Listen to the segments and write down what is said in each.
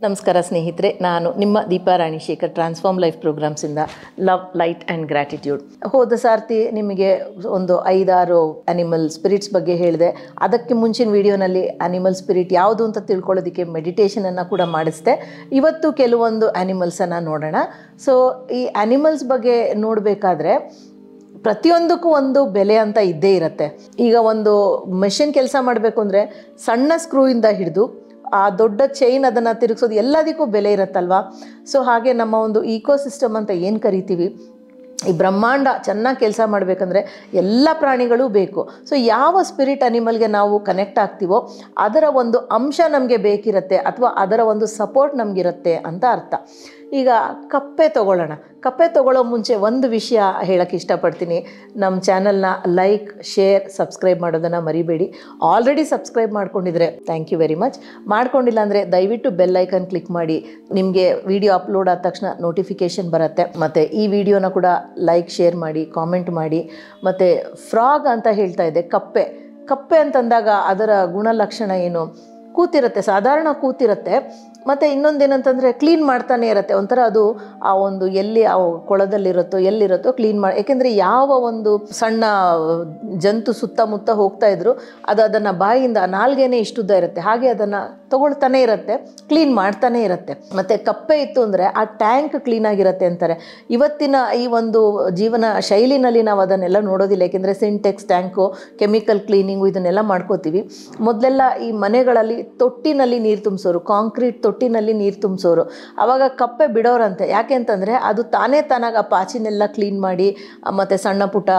ನಮಸ್ಕಾರ ಸ್ನೇಹಿತರೆ, ನಾನು ನಿಮ್ಮ ದೀಪಾ ರಾಣಿಶೇಖರ್ ಟ್ರಾನ್ಸ್ಫಾರ್ಮ್ ಲೈಫ್ ಪ್ರೋಗ್ರಾಮ್ಸಿಂದ ಲವ್ ಲೈಟ್ ಆ್ಯಂಡ್ ಗ್ರ್ಯಾಟಿಟ್ಯೂಡ್. ಹೋದ ಸಾರ್ತಿ ನಿಮಗೆ ಒಂದು 5-6 ಅನಿಮಲ್ ಸ್ಪಿರಿಟ್ಸ್ ಬಗ್ಗೆ ಹೇಳಿದೆ. ಅದಕ್ಕೆ ಮುಂಚಿನ ವಿಡಿಯೋನಲ್ಲಿ ಅನಿಮಲ್ ಸ್ಪಿರಿಟ್ ಯಾವುದು ಅಂತ ತಿಳ್ಕೊಳ್ಳೋದಕ್ಕೆ ಮೆಡಿಟೇಷನನ್ನು ಕೂಡ ಮಾಡಿಸ್ದೆ. ಇವತ್ತು ಕೆಲವೊಂದು ಆ್ಯನಿಮಲ್ಸನ್ನು ನೋಡೋಣ. ಸೊ ಈ ಆ್ಯನಿಮಲ್ಸ್ ಬಗ್ಗೆ ನೋಡಬೇಕಾದ್ರೆ ಪ್ರತಿಯೊಂದಕ್ಕೂ ಒಂದು ಬೆಲೆ ಅಂತ ಇದ್ದೇ ಇರುತ್ತೆ. ಈಗ ಒಂದು ಮೆಷಿನ್ ಕೆಲಸ ಮಾಡಬೇಕು ಅಂದರೆ ಸಣ್ಣ ಸ್ಕ್ರೂಯಿಂದ ಹಿಡಿದು ಆ ದೊಡ್ಡ ಚೈನ್ ಅದನ್ನು ತಿರುಗಿಸೋದು ಎಲ್ಲದಕ್ಕೂ ಬೆಲೆ ಇರುತ್ತಲ್ವ. ಸೊ ಹಾಗೆ ನಮ್ಮ ಒಂದು ಈಕೋಸಿಸ್ಟಮ್ ಅಂತ ಏನು ಕರಿತೀವಿ, ಈ ಬ್ರಹ್ಮಾಂಡ ಚೆನ್ನಾಗಿ ಕೆಲಸ ಮಾಡಬೇಕಂದ್ರೆ ಎಲ್ಲ ಪ್ರಾಣಿಗಳು ಬೇಕು. ಸೊ ಯಾವ ಸ್ಪಿರಿಟ್ ಅನಿಮಲ್ಗೆ ನಾವು ಕನೆಕ್ಟ್ ಆಗ್ತೀವೋ ಅದರ ಒಂದು ಅಂಶ ನಮಗೆ ಬೇಕಿರುತ್ತೆ, ಅಥವಾ ಅದರ ಒಂದು ಸಪೋರ್ಟ್ ನಮಗಿರುತ್ತೆ ಅಂತ ಅರ್ಥ. ಈಗ ಕಪ್ಪೆ ತೊಗೊಳ್ಳೋಣ. ಕಪ್ಪೆ ತೊಗೊಳ್ಳೋ ಮುಂಚೆ ಒಂದು ವಿಷಯ ಹೇಳೋಕ್ಕೆ ಇಷ್ಟಪಡ್ತೀನಿ. ನಮ್ಮ ಚಾನಲ್ನ ಲೈಕ್, ಶೇರ್, ಸಬ್ಸ್ಕ್ರೈಬ್ ಮಾಡೋದನ್ನು ಮರಿಬೇಡಿ. ಆಲ್ರೆಡಿ ಸಬ್ಸ್ಕ್ರೈಬ್ ಮಾಡ್ಕೊಂಡಿದ್ರೆ ಥ್ಯಾಂಕ್ ಯು ವೆರಿ ಮಚ್. ಮಾಡ್ಕೊಂಡಿಲ್ಲ ಅಂದರೆ ದಯವಿಟ್ಟು ಬೆಲ್ ಐಕನ್ ಕ್ಲಿಕ್ ಮಾಡಿ. ನಿಮಗೆ ವಿಡಿಯೋ ಅಪ್ಲೋಡ್ ಆದ ತಕ್ಷಣ ನೋಟಿಫಿಕೇಷನ್ ಬರುತ್ತೆ. ಮತ್ತು ಈ ವಿಡಿಯೋನ ಕೂಡ ಲೈಕ್, ಶೇರ್ ಮಾಡಿ, ಕಾಮೆಂಟ್ ಮಾಡಿ. ಮತ್ತು ಫ್ರಾಗ್ ಅಂತ ಹೇಳ್ತಾ ಇದ್ದೆ, ಕಪ್ಪೆ ಅಂತಂದಾಗ ಅದರ ಗುಣಲಕ್ಷಣ ಏನು? ಕೂತಿರುತ್ತೆ, ಸಾಧಾರಣ ಕೂತಿರುತ್ತೆ. ಮತ್ತು ಇನ್ನೊಂದೇನಂತಂದರೆ ಕ್ಲೀನ್ ಮಾಡ್ತಾನೆ ಇರುತ್ತೆ. ಒಂಥರ ಅದು ಆ ಒಂದು ಎಲ್ಲಿ ಆ ಎಲ್ಲಿರುತ್ತೋ ಕ್ಲೀನ್ ಮಾಡಿ. ಏಕೆಂದರೆ ಯಾವ ಒಂದು ಸಣ್ಣ ಜಂತು ಸುತ್ತಮುತ್ತ ಹೋಗ್ತಾ ಇದ್ರು ಅದನ್ನು ಬಾಯಿಯಿಂದ ನಾಲ್ಗೆನೇ ಇಷ್ಟುದ್ದ ಇರುತ್ತೆ, ಹಾಗೆ ಅದನ್ನು ತೊಗೊಳ್ತಾನೆ ಇರುತ್ತೆ, ಕ್ಲೀನ್ ಮಾಡ್ತಾನೆ ಇರುತ್ತೆ. ಮತ್ತು ಕಪ್ಪೆ ಇತ್ತು ಅಂದರೆ ಆ ಟ್ಯಾಂಕ್ ಕ್ಲೀನಾಗಿರುತ್ತೆ ಅಂತಾರೆ. ಇವತ್ತಿನ ಈ ಒಂದು ಜೀವನ ಶೈಲಿನಲ್ಲಿ ನಾವು ಅದನ್ನೆಲ್ಲ ನೋಡೋದಿಲ್ಲ. ಏಕೆಂದರೆ ಸಿಂಟೆಕ್ಸ್ ಟ್ಯಾಂಕು, ಕೆಮಿಕಲ್ ಕ್ಲೀನಿಂಗು ಇದನ್ನೆಲ್ಲ ಮಾಡ್ಕೋತೀವಿ. ಮೊದಲೆಲ್ಲ ಈ ಮನೆಗಳಲ್ಲಿ ತೊಟ್ಟಿನಲ್ಲಿ ನೀರು ತುಂಬಿಸೋರು, ಕಾಂಕ್ರೀಟ್ ತೊಟ್ಟಿನಲ್ಲಿ ನೀರು ತುಂಬಿಸೋರು. ಆವಾಗ ಕಪ್ಪೆ ಬಿಡೋರಂತೆ. ಯಾಕೆ ಅಂತಂದರೆ ಅದು ತಾನಾಗ ಆ ಪಾಚಿನೆಲ್ಲ ಕ್ಲೀನ್ ಮಾಡಿ, ಮತ್ತು ಸಣ್ಣ ಪುಟ್ಟ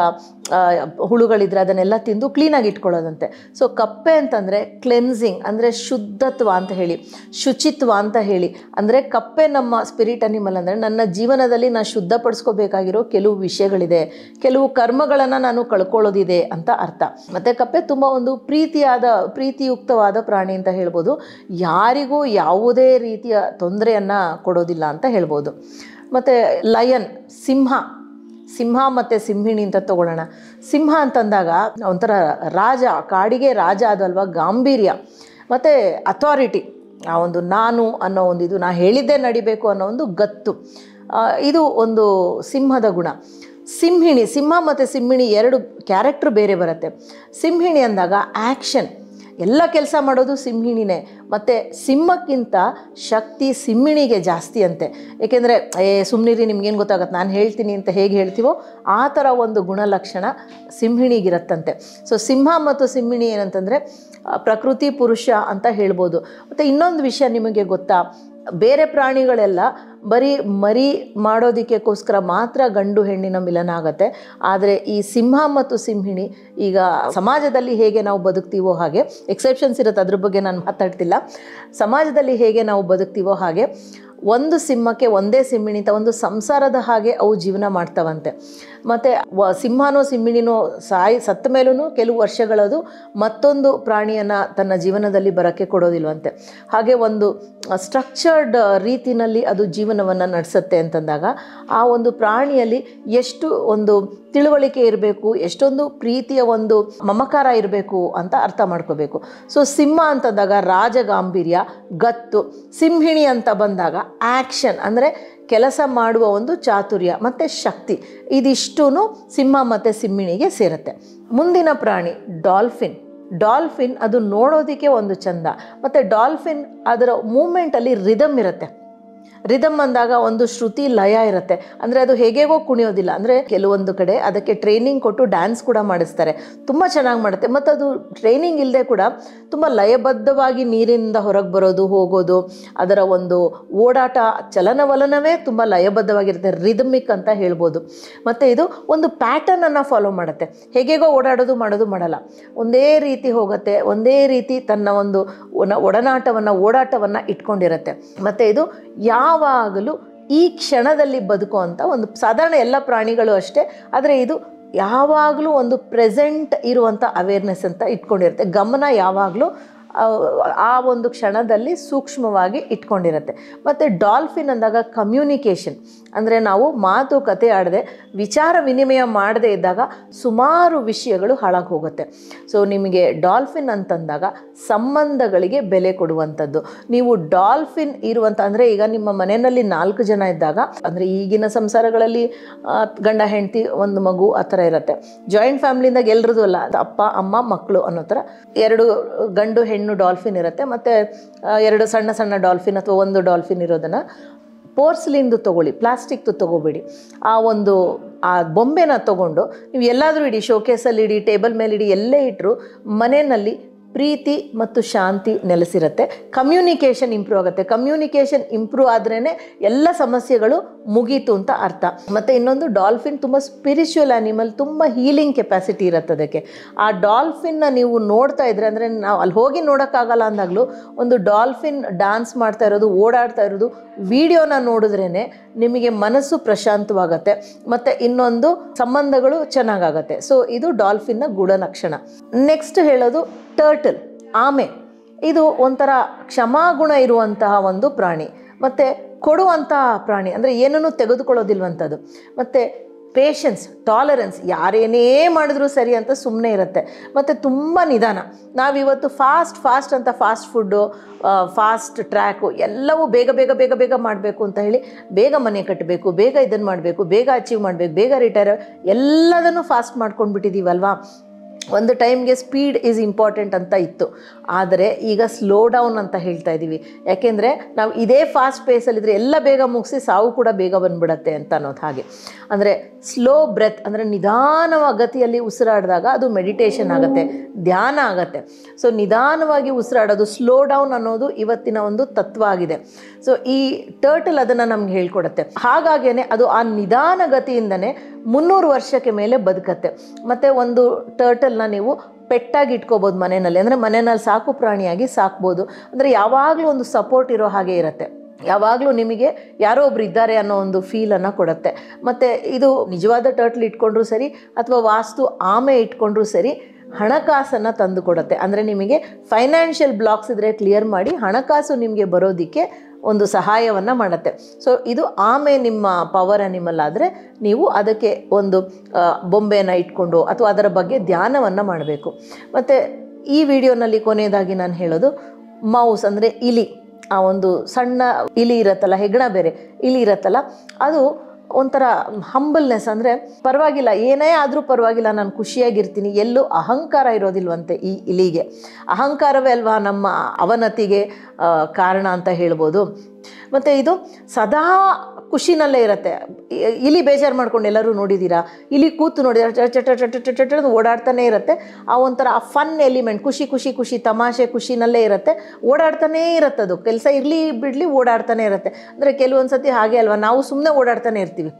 ಹುಳುಗಳಿದ್ರೆ ಅದನ್ನೆಲ್ಲ ತಿಂದು ಕ್ಲೀನಾಗಿ ಇಟ್ಕೊಳ್ಳೋದಂತೆ. ಸೊ ಕಪ್ಪೆ ಅಂತಂದರೆ ಕ್ಲೆನ್ಸಿಂಗ್, ಅಂದರೆ ಶುದ್ಧತ್ವ ಅಂತ ಹೇಳಿ, ಶುಚಿತ್ವ ಅಂತ ಹೇಳಿ. ಅಂದರೆ ಕಪ್ಪೆ ನಮ್ಮ ಸ್ಪಿರಿಟ್ ಅನಿಮಲ್. ಅಂದರೆ ನನ್ನ ಜೀವನದಲ್ಲಿ ನಾನು ಶುದ್ಧಪಡಿಸ್ಕೋಬೇಕಾಗಿರೋ ಕೆಲವು ವಿಷಯಗಳಿದೆ, ಕೆಲವು ಕರ್ಮಗಳನ್ನು ನಾನು ಕಳ್ಕೊಳ್ಳೋದಿದೆ ಅಂತ ಅರ್ಥ. ಮತ್ತು ಕಪ್ಪೆ ತುಂಬ ಒಂದು ಪ್ರೀತಿಯುಕ್ತವಾದ ಪ್ರಾಣಿ ಅಂತ ಹೇಳ್ಬೋದು. ಯಾರಿಗೂ ಯಾವುದೇ ರೀತಿಯ ತೊಂದರೆಯನ್ನು ಕೊಡೋದಿಲ್ಲ ಅಂತ ಹೇಳ್ಬೋದು. ಮತ್ತು ಲಯನ್, ಸಿಂಹ ಮತ್ತು ಸಿಂಹಿಣಿ ಅಂತ ತಗೊಳ್ಳೋಣ. ಸಿಂಹ ಅಂತಂದಾಗ ಒಂಥರ ರಾಜ, ಕಾಡಿಗೆ ರಾಜ ಅದಲ್ವ, ಗಾಂಭೀರ್ಯ ಮತ್ತು ಅಥಾರಿಟಿ, ಆ ಒಂದು ನಾನು ಅನ್ನೋ ಒಂದು ಇದು, ನಾ ಹೇಳಿದ್ದೇ ನಡಿಬೇಕು ಅನ್ನೋ ಒಂದು ಗತ್ತು, ಇದು ಒಂದು ಸಿಂಹದ ಗುಣ. ಸಿಂಹ ಮತ್ತು ಸಿಂಹಿಣಿ ಎರಡು ಕ್ಯಾರೆಕ್ಟರ್ ಬೇರೆ ಬರುತ್ತೆ. ಸಿಂಹಿಣಿ ಅಂದಾಗ ಆ್ಯಕ್ಷನ್, ಎಲ್ಲ ಕೆಲಸ ಮಾಡೋದು ಸಿಂಹಿಣಿನೇ. ಮತ್ತು ಸಿಂಹಕ್ಕಿಂತ ಶಕ್ತಿ ಸಿಂಹಿಣಿಗೆ ಜಾಸ್ತಿ ಅಂತೆ. ಏಕೆಂದರೆ ಸುಮ್ಮನಿರಿ, ನಿಮ್ಗೇನು ಗೊತ್ತಾಗತ್ತೆ, ನಾನು ಹೇಳ್ತೀನಿ ಅಂತ ಹೇಗೆ ಹೇಳ್ತೀವೋ ಆ ಥರ ಒಂದು ಗುಣಲಕ್ಷಣ ಸಿಂಹಿಣಿಗಿರತ್ತಂತೆ. ಸೊ ಸಿಂಹ ಮತ್ತು ಸಿಂಹಿಣಿ ಏನಂತಂದರೆ ಪ್ರಕೃತಿ ಪುರುಷ ಅಂತ ಹೇಳ್ಬೋದು. ಮತ್ತು ಇನ್ನೊಂದು ವಿಷಯ ನಿಮಗೆ ಗೊತ್ತಾ, ಬೇರೆ ಪ್ರಾಣಿಗಳೆಲ್ಲ ಬರೀ ಮರಿ ಮಾಡೋದಕ್ಕೋಸ್ಕರ ಮಾತ್ರ ಗಂಡು ಹೆಣ್ಣಿನ ಮಿಲನ ಆಗುತ್ತೆ. ಆದರೆ ಈ ಸಿಂಹ ಮತ್ತು ಸಿಂಹಿಣಿ ಈಗ ಸಮಾಜದಲ್ಲಿ ಹೇಗೆ ನಾವು ಬದುಕ್ತೀವೋ ಹಾಗೆ, ಎಕ್ಸೆಪ್ಷನ್ಸ್ ಇರುತ್ತೆ, ಅದ್ರ ಬಗ್ಗೆ ನಾನು ಮಾತಾಡ್ತಿಲ್ಲ. ಸಮಾಜದಲ್ಲಿ ಹೇಗೆ ನಾವು ಬದುಕ್ತೀವೋ ಹಾಗೆ ಒಂದು ಸಿಂಹಕ್ಕೆ ಒಂದೇ ಸಿಂಹಿಣಿ ಅಂತ ಒಂದು ಸಂಸಾರದ ಹಾಗೆ ಅವು ಜೀವನ ಮಾಡ್ತಾವಂತೆ. ಮತ್ತು ಸಿಂಹನೋ ಸಿಂಹಿಣಿನೋ ಸತ್ತ ಮೇಲೂ ಕೆಲವು ವರ್ಷಗಳದು ಮತ್ತೊಂದು ಪ್ರಾಣಿಯನ್ನು ತನ್ನ ಜೀವನದಲ್ಲಿ ಬರೋಕ್ಕೆ ಕೊಡೋದಿಲ್ವಂತೆ. ಹಾಗೆ ಒಂದು ಸ್ಟ್ರಕ್ಚರ್ಡ್ ರೀತಿಯಲ್ಲಿ ಅದು ಜೀವನವನ್ನು ನಡೆಸುತ್ತೆ ಅಂತಂದಾಗ ಆ ಒಂದು ಪ್ರಾಣಿಯಲ್ಲಿ ಎಷ್ಟು ಒಂದು ತಿಳುವಳಿಕೆ ಇರಬೇಕು, ಎಷ್ಟೊಂದು ಪ್ರೀತಿಯ ಒಂದು ಮಮಕಾರ ಇರಬೇಕು ಅಂತ ಅರ್ಥ ಮಾಡ್ಕೋಬೇಕು. ಸೊ ಸಿಂಹ ಅಂತಂದಾಗ ರಾಜಗಾಂಭೀರ್ಯ, ಗತ್ತು. ಸಿಂಹಿಣಿ ಅಂತ ಬಂದಾಗ ಆ್ಯಕ್ಷನ್, ಅಂದರೆ ಕೆಲಸ ಮಾಡುವ ಒಂದು ಚಾತುರ್ಯ ಮತ್ತು ಶಕ್ತಿ. ಇದಿಷ್ಟೂ ಸಿಂಹ ಮತ್ತು ಸಿಂಹಿಣಿಗೆ ಸೇರುತ್ತೆ. ಮುಂದಿನ ಪ್ರಾಣಿ ಡಾಲ್ಫಿನ್ ಅದು ನೋಡೋದಕ್ಕೆ ಒಂದು ಚಂದ. ಮತ್ತು ಡಾಲ್ಫಿನ್ ಅದರ ಮೂಮೆಂಟಲ್ಲಿ ರಿದಮ್ ಇರುತ್ತೆ. ರಿದಮ್ ಅಂದಾಗ ಒಂದು ಶ್ರುತಿ ಲಯ ಇರುತ್ತೆ. ಅಂದರೆ ಅದು ಹೇಗೇಗೋ ಕುಣಿಯೋದಿಲ್ಲ. ಅಂದರೆ ಕೆಲವೊಂದು ಕಡೆ ಅದಕ್ಕೆ ಟ್ರೈನಿಂಗ್ ಕೊಟ್ಟು ಡ್ಯಾನ್ಸ್ ಕೂಡ ಮಾಡಿಸ್ತಾರೆ, ತುಂಬ ಚೆನ್ನಾಗಿ ಮಾಡುತ್ತೆ. ಮತ್ತು ಅದು ಟ್ರೈನಿಂಗ್ ಇಲ್ಲದೆ ಕೂಡ ತುಂಬ ಲಯಬದ್ಧವಾಗಿ ನೀರಿನಿಂದ ಹೊರಗೆ ಬರೋದು, ಹೋಗೋದು, ಅದರ ಒಂದು ಓಡಾಟ, ಚಲನವಲನವೇ ತುಂಬ ಲಯಬದ್ಧವಾಗಿರುತ್ತೆ, ರಿದಮಿಕ್ ಅಂತ ಹೇಳ್ಬೋದು. ಮತ್ತು ಇದು ಒಂದು ಪ್ಯಾಟರ್ನನ್ನು ಫಾಲೋ ಮಾಡುತ್ತೆ. ಹೇಗೇಗೋ ಮಾಡೋದು ಮಾಡಲ್ಲ, ಒಂದೇ ರೀತಿ ಹೋಗುತ್ತೆ, ಒಂದೇ ರೀತಿ ತನ್ನ ಒಂದು ಓಡಾಟವನ್ನು ಇಟ್ಕೊಂಡಿರುತ್ತೆ. ಮತ್ತು ಇದು ಯಾವಾಗಲೂ ಈ ಕ್ಷಣದಲ್ಲಿ ಬದುಕುವಂಥ ಒಂದು, ಸಾಧಾರಣ ಎಲ್ಲ ಪ್ರಾಣಿಗಳು ಅಷ್ಟೇ, ಆದರೆ ಇದು ಯಾವಾಗಲೂ ಒಂದು ಪ್ರೆಸೆಂಟ್ ಇರುವಂಥ ಅವೇರ್ನೆಸ್ ಅಂತ ಇಟ್ಕೊಂಡಿರುತ್ತೆ. ಗಮನ ಯಾವಾಗಲೂ ಆ ಒಂದು ಕ್ಷಣದಲ್ಲಿ ಸೂಕ್ಷ್ಮವಾಗಿ ಇಟ್ಕೊಂಡಿರುತ್ತೆ. ಮತ್ತು ಡಾಲ್ಫಿನ್ ಅಂದಾಗ ಕಮ್ಯುನಿಕೇಷನ್ ಅಂದರೆ ನಾವು ಮಾತುಕತೆ ಆಡದೆ ವಿಚಾರ ವಿನಿಮಯ ಮಾಡದೇ ಇದ್ದಾಗ ಸುಮಾರು ವಿಷಯಗಳು ಹಾಳಾಗಿ ಹೋಗುತ್ತೆ. ಸೊ ನಿಮಗೆ ಡಾಲ್ಫಿನ್ ಅಂತಂದಾಗ ಸಂಬಂಧಗಳಿಗೆ ಬೆಲೆ ಕೊಡುವಂಥದ್ದು. ನೀವು ಡಾಲ್ಫಿನ್ ಇರುವಂಥ ಅಂದರೆ ಈಗ ನಿಮ್ಮ ಮನೆಯಲ್ಲಿ 4 ಜನ ಇದ್ದಾಗ, ಅಂದರೆ ಈಗಿನ ಸಂಸಾರಗಳಲ್ಲಿ ಗಂಡ ಹೆಂಡತಿ ಒಂದು ಮಗು ಆ ಥರ ಇರುತ್ತೆ. ಜಾಯಿಂಟ್ ಫ್ಯಾಮಿಲಿಂದಾಗ ಎಲ್ರದ್ದು ಅಲ್ಲ, ಅಪ್ಪ ಅಮ್ಮ ಮಕ್ಕಳು ಅನ್ನೋ ಥರ 2 ಗಂಡು ಹೆಣ್ಣು ಡಾಲ್ಫಿನ್ ಇರುತ್ತೆ. ಮತ್ತು 2 ಸಣ್ಣ ಸಣ್ಣ ಡಾಲ್ಫಿನ್ ಅಥವಾ ಒಂದು ಡಾಲ್ಫಿನ್ ಇರೋದನ್ನು ಪೋರ್ಸ್ಲಿಂದು ತೊಗೊಳ್ಳಿ, ಪ್ಲಾಸ್ಟಿಕ್ದು ತೊಗೋಬೇಡಿ. ಆ ಬೊಂಬೆನ ತೊಗೊಂಡು ನೀವು ಎಲ್ಲಾದರೂ ಇಡಿ, ಶೋಕೇಸಲ್ಲಿ ಇಡಿ, ಟೇಬಲ್ ಮೇಲೆ ಇಡಿ, ಎಲ್ಲೇ ಇಟ್ಟರು ಮನೆಯಲ್ಲಿ ಪ್ರೀತಿ ಮತ್ತು ಶಾಂತಿ ನೆಲೆಸಿರುತ್ತೆ. ಕಮ್ಯುನಿಕೇಷನ್ ಇಂಪ್ರೂವ್ ಆಗುತ್ತೆ. ಕಮ್ಯುನಿಕೇಷನ್ ಇಂಪ್ರೂವ್ ಆದ್ರೇ ಎಲ್ಲ ಸಮಸ್ಯೆಗಳು ಮುಗೀತು ಅಂತ ಅರ್ಥ. ಮತ್ತು ಇನ್ನೊಂದು, ಡಾಲ್ಫಿನ್ ತುಂಬ ಸ್ಪಿರಿಚುವಲ್ ಆ್ಯನಿಮಲ್, ತುಂಬ ಹೀಲಿಂಗ್ ಕೆಪಾಸಿಟಿ ಇರುತ್ತೆ ಅದಕ್ಕೆ. ಆ ಡಾಲ್ಫಿನ್ನ ನೀವು ನೋಡ್ತಾ ಇದ್ರೆ, ಅಂದರೆ ನಾವು ಅಲ್ಲಿ ಹೋಗಿ ನೋಡೋಕ್ಕಾಗಲ್ಲ ಅಂದಾಗಲೂ ಒಂದು ಡಾಲ್ಫಿನ್ ಡ್ಯಾನ್ಸ್ ಮಾಡ್ತಾ ಇರೋದು, ಓಡಾಡ್ತಾ ಇರೋದು ವಿಡಿಯೋನ ನೋಡಿದ್ರೇ ನಿಮಗೆ ಮನಸ್ಸು ಪ್ರಶಾಂತವಾಗುತ್ತೆ. ಮತ್ತು ಇನ್ನೊಂದು, ಸಂಬಂಧಗಳು ಚೆನ್ನಾಗಾಗತ್ತೆ. ಸೊ ಇದು ಡಾಲ್ಫಿನ್ನ ಗುಣಲಕ್ಷಣ. ನೆಕ್ಸ್ಟ್ ಹೇಳೋದು ಟರ್ಟಲ್, ಆಮೆ. ಇದು ಒಂಥರ ಕ್ಷಮಾಗುಣ ಇರುವಂತಹ ಒಂದು ಪ್ರಾಣಿ, ಮತ್ತು ಕೊಡುವಂತಹ ಪ್ರಾಣಿ, ಅಂದರೆ ಏನನ್ನೂ ತೆಗೆದುಕೊಳ್ಳೋದಿಲ್ವಂಥದ್ದು. ಮತ್ತು ಪೇಷನ್ಸ್, ಟಾಲರೆನ್ಸ್, ಯಾರೇನೇ ಮಾಡಿದ್ರೂ ಸರಿ ಅಂತ ಸುಮ್ಮನೆ ಇರುತ್ತೆ. ಮತ್ತು ತುಂಬ ನಿಧಾನ. ನಾವಿವತ್ತು ಫಾಸ್ಟ್ ಅಂತ ಫಾಸ್ಟ್ ಫುಡ್ಡು, ಫಾಸ್ಟ್ ಟ್ರ್ಯಾಕು ಎಲ್ಲವೂ ಬೇಗ ಬೇಗ ಬೇಗ ಬೇಗ ಮಾಡಬೇಕು ಅಂತ ಹೇಳಿ, ಬೇಗ ಮನೆ ಕಟ್ಟಬೇಕು, ಬೇಗ ಇದನ್ನು ಮಾಡಬೇಕು, ಬೇಗ ಅಚೀವ್ ಮಾಡಬೇಕು, ಬೇಗ ರಿಟೈರ್, ಎಲ್ಲದನ್ನು ಫಾಸ್ಟ್ ಮಾಡ್ಕೊಂಡು ಬಿಟ್ಟಿದ್ದೀವಲ್ವಾ. ಒಂದು ಟೈಮ್ಗೆ ಸ್ಪೀಡ್ ಈಸ್ ಇಂಪಾರ್ಟೆಂಟ್ ಅಂತ ಇತ್ತು, ಆದರೆ ಈಗ ಸ್ಲೋ ಡೌನ್ ಅಂತ ಹೇಳ್ತಾ ಇದ್ದೀವಿ. ಯಾಕೆಂದರೆ ನಾವು ಇದೇ ಫಾಸ್ಟ್ ಪೇಸಲ್ಲಿದ್ದರೆ ಎಲ್ಲ ಬೇಗ ಮುಗಿಸಿ ಸಾವು ಕೂಡ ಬೇಗ ಬಂದುಬಿಡತ್ತೆ ಅಂತ ಅನ್ನೋದು. ಹಾಗೆ ಅಂದರೆ ಸ್ಲೋ ಬ್ರೆತ್, ಅಂದರೆ ನಿಧಾನವ ಗತಿಯಲ್ಲಿ ಉಸಿರಾಡಿದಾಗ ಅದು ಮೆಡಿಟೇಷನ್ ಆಗುತ್ತೆ, ಧ್ಯಾನ ಆಗುತ್ತೆ. ಸೊ ನಿಧಾನವಾಗಿ ಉಸಿರಾಡೋದು, ಸ್ಲೋ ಡೌನ್ ಅನ್ನೋದು ಇವತ್ತಿನ ಒಂದು ತತ್ವ ಆಗಿದೆ. ಸೊ ಈ ಟರ್ಟಲ್ ಅದನ್ನು ನಮ್ಗೆ ಹೇಳ್ಕೊಡುತ್ತೆ. ಹಾಗಾಗೇ ಅದು ಆ ನಿಧಾನ ಗತಿಯಿಂದನೇ 300 ವರ್ಷಕ್ಕೆ ಮೇಲೆ ಬದುಕತ್ತೆ. ಮತ್ತು ಒಂದು ಟರ್ಟಲ್ನ ನೀವು ಪೆಟ್ಟಾಗಿ ಇಟ್ಕೋಬೋದು ಮನೆಯಲ್ಲಿ, ಅಂದರೆ ಮನೆಯಲ್ಲಿ ಸಾಕು ಪ್ರಾಣಿಯಾಗಿ ಸಾಕ್ಬೋದು. ಅಂದರೆ ಯಾವಾಗಲೂ ಒಂದು ಸಪೋರ್ಟ್ ಇರೋ ಹಾಗೆ ಇರುತ್ತೆ, ಯಾವಾಗಲೂ ನಿಮಗೆ ಯಾರೋ ಒಬ್ರು ಇದ್ದಾರೆ ಅನ್ನೋ ಒಂದು ಫೀಲನ್ನು ಕೊಡುತ್ತೆ. ಮತ್ತು ಇದು ನಿಜವಾದ ಟರ್ಟಲ್ ಇಟ್ಕೊಂಡ್ರೂ ಸರಿ ಅಥವಾ ವಾಸ್ತು ಆಮೆ ಇಟ್ಕೊಂಡ್ರೂ ಸರಿ ಹಣಕಾಸನ್ನು ತಂದು ಕೊಡುತ್ತೆ. ಅಂದರೆ ನಿಮಗೆ ಫೈನಾನ್ಷಿಯಲ್ ಬ್ಲಾಕ್ಸ್ ಇದ್ದರೆ ಕ್ಲಿಯರ್ ಮಾಡಿ ಹಣಕಾಸು ನಿಮಗೆ ಬರೋದಕ್ಕೆ ಒಂದು ಸಹಾಯವನ್ನು ಮಾಡುತ್ತೆ. ಸೊ ಇದು ಆಮೆ ನಿಮ್ಮ ಪವರ್ ಅನಿಮಲ್ ಆದರೆ ನೀವು ಅದಕ್ಕೆ ಒಂದು ಬೊಂಬೆಯನ್ನು ಇಟ್ಕೊಂಡು ಅಥವಾ ಅದರ ಬಗ್ಗೆ ಧ್ಯಾನವನ್ನು ಮಾಡಬೇಕು. ಮತ್ತು ಈ ವಿಡಿಯೋನಲ್ಲಿ ಕೊನೆಯದಾಗಿ ನಾನು ಹೇಳೋದು, ಮೌಸ್ ಅಂದರೆ ಇಲಿ. ಆ ಒಂದು ಸಣ್ಣ ಇಲಿ ಇರುತ್ತಲ್ಲ, ಹೆಗ್ಗಣ ಬೇರೆ ಇಲಿ ಇರುತ್ತಲ್ಲ, ಅದು ಒಂಥರ ಹಂಬಲ್ನೆಸ್, ಅಂದರೆ ಪರವಾಗಿಲ್ಲ, ಏನೇ ಆದರೂ ಪರವಾಗಿಲ್ಲ, ನಾನು ಖುಷಿಯಾಗಿರ್ತೀನಿ, ಎಲ್ಲೂ ಅಹಂಕಾರ ಇರೋದಿಲ್ವಂತೆ ಈ ಇಲಿಗೆ. ಅಹಂಕಾರವೇ ಅಲ್ವಾ ನಮ್ಮ ಅವನತಿಗೆ ಕಾರಣ ಅಂತ ಹೇಳ್ಬೋದು. ಮತ್ತು ಇದು ಸದಾ ಖುಷಿನಲ್ಲೇ ಇರುತ್ತೆ. ಇಲಿ ಬೇಜಾರು ಮಾಡ್ಕೊಂಡು ಎಲ್ಲರೂ ನೋಡಿದ್ದೀರಾ, ಇಲಿ ಕೂತು ನೋಡಿದ್ದೀರಾ, ಚಟ ಓಡಾಡ್ತಾನೆ ಇರುತ್ತೆ. ಆ ಒಂಥರ ಆ ಫನ್ ಎಲಿಮೆಂಟ್, ಖುಷಿ ತಮಾಷೆ ಖುಷಿನಲ್ಲೇ ಇರುತ್ತೆ, ಓಡಾಡ್ತಾನೇ ಇರುತ್ತೆ. ಅದು ಕೆಲಸ ಇರಲಿ ಬಿಡಲಿ ಓಡಾಡ್ತಾನೆ ಇರುತ್ತೆ. ಅಂದರೆ ಕೆಲವೊಂದು ಸತಿ ಹಾಗೆ ಅಲ್ವಾ, ನಾವು ಸುಮ್ಮನೆ ಓಡಾಡ್ತಾನೆ ಇರ್ತೀವಿ.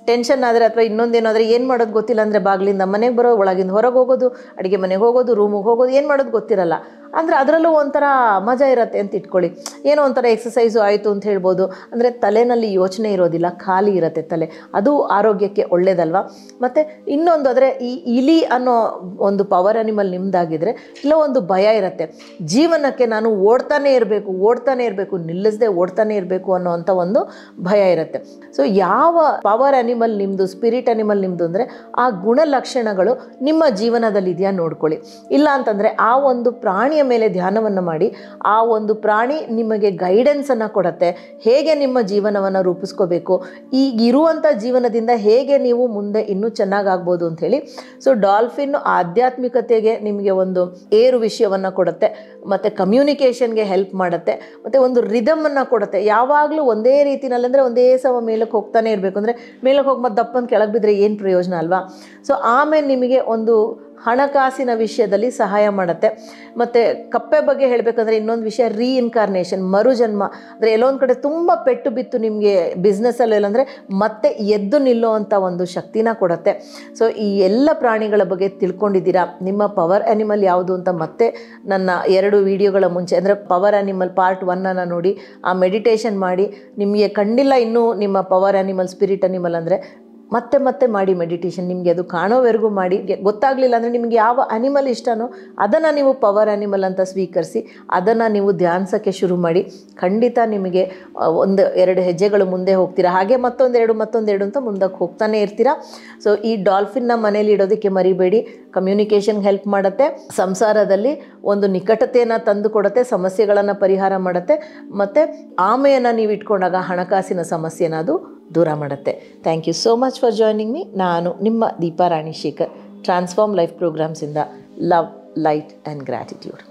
ಟೆನ್ಷನ್ ಆದರೆ ಅಥವಾ ಇನ್ನೊಂದೇನಾದರೆ ಏನು ಮಾಡೋದು ಗೊತ್ತಿಲ್ಲ ಅಂದರೆ ಬಾಗಿಲಿಂದ ಮನೆಗೆ ಬರೋ, ಒಳಗಿಂದ ಹೊರಗೆ ಹೋಗೋದು, ಅಡುಗೆ ಮನೆಗೆ ಹೋಗೋದು, ರೂಮಿಗೆ ಹೋಗೋದು, ಏನು ಮಾಡೋದು ಗೊತ್ತಿರಲ್ಲ. ಅಂದರೆ ಅದರಲ್ಲೂ ಒಂಥರ ಮಜಾ ಇರುತ್ತೆ ಅಂತ ಇಟ್ಕೊಳ್ಳಿ. ಏನೋ ಒಂಥರ ಎಕ್ಸಸೈಸು ಆಯಿತು ಅಂತ ಹೇಳ್ಬೋದು. ಅಂದರೆ ತಲೆಯಲ್ಲಿ ಯೋಚನೆ ಇರೋದಿಲ್ಲ, ಖಾಲಿ ಇರುತ್ತೆ ತಲೆ, ಅದು ಆರೋಗ್ಯಕ್ಕೆ ಒಳ್ಳೆಯದಲ್ವ. ಮತ್ತು ಇನ್ನೊಂದು ಅಂದರೆ ಈ ಇಲಿ ಅನ್ನೋ ಒಂದು ಪವರ್ ಅನಿಮಲ್ ನಿಮ್ಮದಾಗಿದ್ದರೆ ಇಲ್ಲ ಒಂದು ಭಯ ಇರುತ್ತೆ, ಜೀವನಕ್ಕೆ ನಾನು ಓಡ್ತಾನೆ ಇರಬೇಕು, ನಿಲ್ಲಿಸದೆ ಓಡ್ತಾನೆ ಇರಬೇಕು ಅನ್ನೋವಂಥ ಒಂದು ಭಯ ಇರುತ್ತೆ. ಸೊ ಯಾವ ಪವರ್ ಅನಿಮಲ್ ನಿಮ್ಮದು, ಸ್ಪಿರಿಟ್ ಅನಿಮಲ್ ನಿಮ್ಮದು ಅಂದರೆ ಆ ಗುಣಲಕ್ಷಣಗಳು ನಿಮ್ಮ ಜೀವನದಲ್ಲಿ ಇದೆಯಾ ನೋಡ್ಕೊಳ್ಳಿ. ಇಲ್ಲ ಅಂತಂದರೆ ಆ ಒಂದು ಪ್ರಾಣಿಯ ಮೇಲೆ ಧ್ಯಾನವನ್ನು ಮಾಡಿ, ಆ ಒಂದು ಪ್ರಾಣಿ ನಿಮಗೆ ಗೈಡೆನ್ಸನ್ನು ಕೊಡುತ್ತೆ, ಹೇಗೆ ನಿಮ್ಮ ಜೀವನವನ್ನು ರೂಪಿಸ್ಕೋಬೇಕು, ಈಗಿರುವಂಥ ಜೀವನದಿಂದ ಹೇಗೆ ನೀವು ಮುಂದೆ ಇನ್ನೂ ಚೆನ್ನಾಗಾಗ್ಬೋದು ಅಂಥೇಳಿ. ಸೊ ಡಾಲ್ಫಿನ್ ಆಧ್ಯಾತ್ಮಿಕತೆಗೆ ನಿಮಗೆ ಒಂದು ಏರು ವಿಷಯವನ್ನು ಕೊಡುತ್ತೆ, ಮತ್ತು ಕಮ್ಯುನಿಕೇಷನ್ಗೆ ಹೆಲ್ಪ್ ಮಾಡುತ್ತೆ, ಮತ್ತು ಒಂದು ರಿದಮನ್ನು ಕೊಡುತ್ತೆ. ಯಾವಾಗಲೂ ಒಂದೇ ರೀತಿನಲ್ಲಿ, ಅಂದರೆ ಒಂದೇ ಸಮ ಮೇಲಕ್ಕೆ ಹೋಗ್ತಾನೆ ಇರಬೇಕು. ಅಂದರೆ ಮೇಲಕ್ಕೆ ಹೋಗಿ ಮತ್ತೆ ದಪ್ಪಂದು ಕೆಳಗೆ ಬಿದ್ದರೆ ಏನು ಪ್ರಯೋಜನ ಅಲ್ವಾ. ಸೊ ಆಮೇಲೆ ನಿಮಗೆ ಒಂದು ಹಣಕಾಸಿನ ವಿಷಯದಲ್ಲಿ ಸಹಾಯ ಮಾಡುತ್ತೆ. ಮತ್ತು ಕಪ್ಪೆ ಬಗ್ಗೆ ಹೇಳಬೇಕಂದ್ರೆ ಇನ್ನೊಂದು ವಿಷಯ, ರೀಇನ್ಕಾರ್ನೇಷನ್, ಮರುಜನ್ಮ. ಅಂದರೆ ಎಲ್ಲೊಂದು ಕಡೆ ತುಂಬ ಪೆಟ್ಟು ಬಿತ್ತು ನಿಮಗೆ ಬಿಸ್ನೆಸ್ಸಲ್ಲಿ, ಇಲ್ಲಾಂದರೆ ಮತ್ತೆ ಎದ್ದು ನಿಲ್ಲುವಂಥ ಒಂದು ಶಕ್ತಿನ ಕೊಡುತ್ತೆ. ಸೊ ಈ ಎಲ್ಲ ಪ್ರಾಣಿಗಳ ಬಗ್ಗೆ ತಿಳ್ಕೊಂಡಿದ್ದೀರಾ. ನಿಮ್ಮ ಪವರ್ ಅನಿಮಲ್ ಯಾವುದು ಅಂತ ಮತ್ತೆ ನನ್ನ 2 ವಿಡಿಯೋಗಳ ಮುಂಚೆ, ಅಂದರೆ ಪವರ್ ಅನಿಮಲ್ ಪಾರ್ಟ್ 1 ನೋಡಿ ಆ ಮೆಡಿಟೇಷನ್ ಮಾಡಿ. ನಿಮಗೆ ಕಂಡಿಲ್ಲ ಇನ್ನೂ ನಿಮ್ಮ ಪವರ್ ಅನಿಮಲ್, ಸ್ಪಿರಿಟ್ ಅನಿಮಲ್ ಅಂದರೆ ಮತ್ತೆ ಮತ್ತೆ ಮಾಡಿ ಮೆಡಿಟೇಷನ್. ನಿಮಗೆ ಅದು ಕಾಣೋವರೆಗೂ ಮಾಡಿ. ಗೊತ್ತಾಗಲಿಲ್ಲ ಅಂದರೆ ನಿಮಗೆ ಯಾವ ಅನಿಮಲ್ ಇಷ್ಟನೋ ಅದನ್ನು ನೀವು ಪವರ್ ಅನಿಮಲ್ ಅಂತ ಸ್ವೀಕರಿಸಿ ಅದನ್ನು ನೀವು ಧ್ಯಾನಿಸೋಕ್ಕೆ ಶುರು ಮಾಡಿ. ಖಂಡಿತ ನಿಮಗೆ 1-2 ಹೆಜ್ಜೆಗಳು ಮುಂದೆ ಹೋಗ್ತೀರಾ, ಹಾಗೆ ಮತ್ತೊಂದೆರಡು ಅಂತ ಮುಂದಕ್ಕೆ ಹೋಗ್ತಾನೆ ಇರ್ತೀರಾ. ಸೊ ಈ ಡಾಲ್ಫಿನ್ನ ಮನೇಲಿ ಇಡೋದಕ್ಕೆ ಮರಿಬೇಡಿ. ಕಮ್ಯುನಿಕೇಷನ್ಗೆ ಹೆಲ್ಪ್ ಮಾಡುತ್ತೆ, ಸಂಸಾರದಲ್ಲಿ ಒಂದು ನಿಕಟತೆಯನ್ನು ತಂದು ಕೊಡುತ್ತೆ, ಸಮಸ್ಯೆಗಳನ್ನು ಪರಿಹಾರ ಮಾಡುತ್ತೆ, ಮತ್ತು ಆಮೆಯನ್ನು ನೀವು ಇಟ್ಕೊಂಡಾಗ ಹಣಕಾಸಿನ ಸಮಸ್ಯೆನ ಅದು ದೂರ ಮಾಡುತ್ತೆ. Thank you so much for joining me. ನಾನು ನಿಮ್ಮ ದೀಪಾ ರಾಣಿ ಶೇಖರ್, ಟ್ರಾನ್ಸ್ಫಾರ್ಮ್ ಲೈಫ್ ಪ್ರೋಗ್ರಾಮ್ಸಿಂದ ಲವ್, ಲೈಟ್ ಆ್ಯಂಡ್ ಗ್ರ್ಯಾಟಿಟ್ಯೂಡ್.